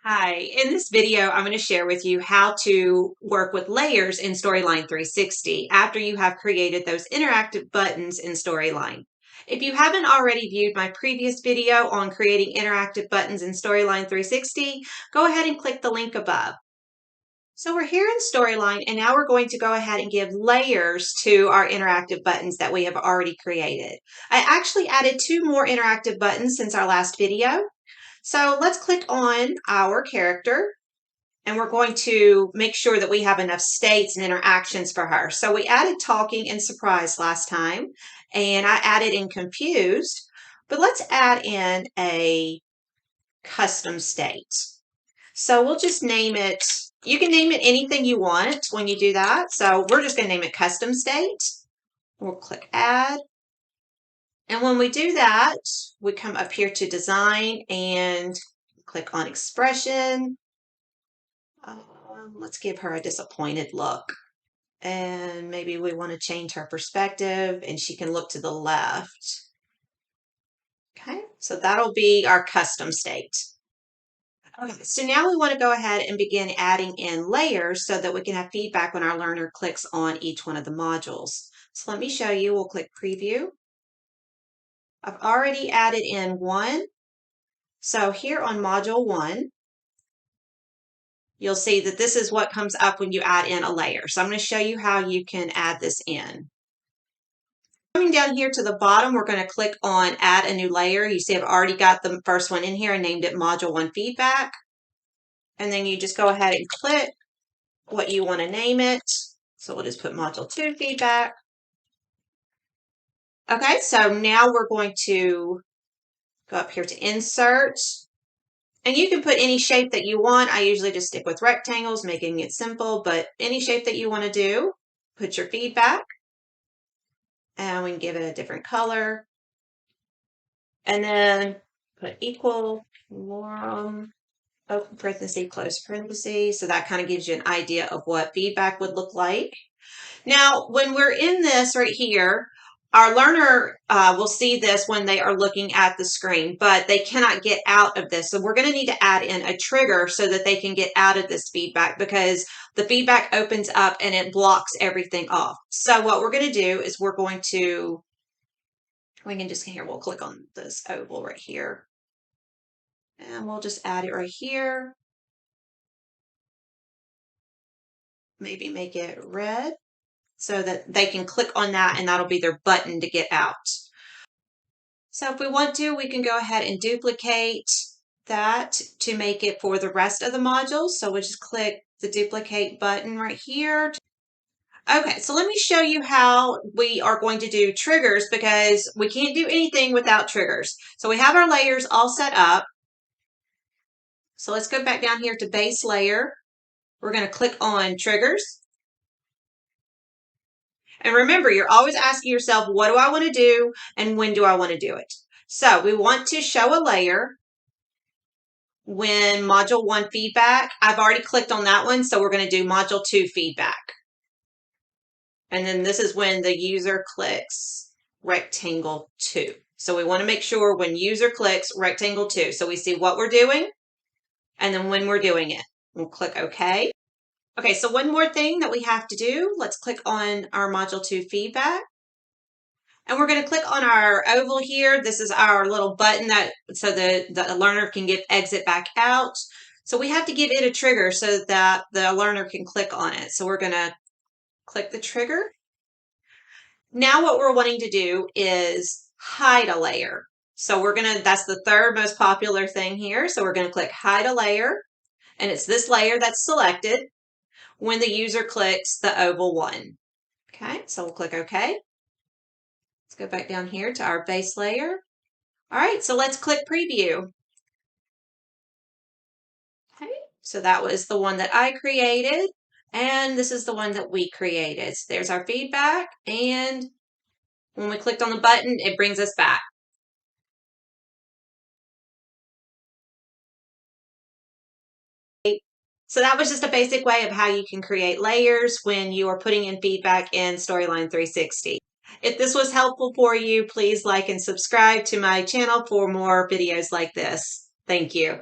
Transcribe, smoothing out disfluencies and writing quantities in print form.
Hi, in this video, I'm going to share with you how to work with layers in Storyline 360 after you have created those interactive buttons in Storyline. If you haven't already viewed my previous video on creating interactive buttons in Storyline 360, go ahead and click the link above. So we're here in Storyline, and now we're going to go ahead and give layers to our interactive buttons that we have already created. I actually added 2 more interactive buttons since our last video. So let's click on our character, and we're going to make sure that we have enough states and interactions for her. So we added talking and surprised last time, and I added in confused, but let's add in a custom state. So we'll just name it, you can name it anything you want when you do that. So we're just going to name it custom state. We'll click add. And when we do that, we come up here to design and click on expression. Let's give her a disappointed look. And maybe we want to change her perspective and she can look to the left. Okay, so that'll be our custom state. Okay, so now we want to go ahead and begin adding in layers so that we can have feedback when our learner clicks on each one of the modules. So let me show you. We'll click preview. I've already added in one. So here on module 1, you'll see that this is what comes up when you add in a layer. So I'm going to show you how you can add this in. Coming down here to the bottom, we're going to click on add a new layer. You see I've already got the first one in here and named it module 1 feedback. And then you just go ahead and click what you want to name it. So we'll just put module 2 feedback. Okay, so now we're going to go up here to insert. And you can put any shape that you want. I usually just stick with rectangles, making it simple, but any shape that you want to do, put your feedback. And we can give it a different color. And then put equal, open parenthesis, close parenthesis. So that kind of gives you an idea of what feedback would look like. Now, when we're in this right here, our learner will see this when they are looking at the screen, but they cannot get out of this. So we're going to need to add in a trigger so that they can get out of this feedback, because the feedback opens up and it blocks everything off. So what we're going to do is we can just here, we'll click on this oval right here. And we'll just add it right here. Maybe make it red, so that they can click on that and that'll be their button to get out. So if we want to, we can go ahead and duplicate that to make it for the rest of the modules. So we'll just click the duplicate button right here. Okay, so let me show you how we are going to do triggers, because we can't do anything without triggers. So we have our layers all set up. So let's go back down here to base layer. We're going to click on triggers. And remember, you're always asking yourself, what do I want to do and when do I want to do it? So we want to show a layer when module 1 feedback. I've already clicked on that one, so we're going to do module 2 feedback. And then this is when the user clicks rectangle 2. So we want to make sure when user clicks rectangle 2. So we see what we're doing and then when we're doing it. We'll click OK. Okay, so one more thing that we have to do. Let's click on our module 2 feedback. And we're going to click on our oval here. This is our little button so the learner can exit back out. So we have to give it a trigger so that the learner can click on it. So we're going to click the trigger. Now what we're wanting to do is hide a layer. So that's the third most popular thing here. So we're going to click hide a layer, and it's this layer that's selected when the user clicks the oval 1. Okay, so we'll click OK. Let's go back down here to our base layer. All right, so let's click preview. Okay, so that was the one that I created, and this is the one that we created. So there's our feedback, and when we clicked on the button, it brings us back. So that was just a basic way of how you can create layers when you are putting in feedback in Storyline 360. If this was helpful for you, please like and subscribe to my channel for more videos like this. Thank you.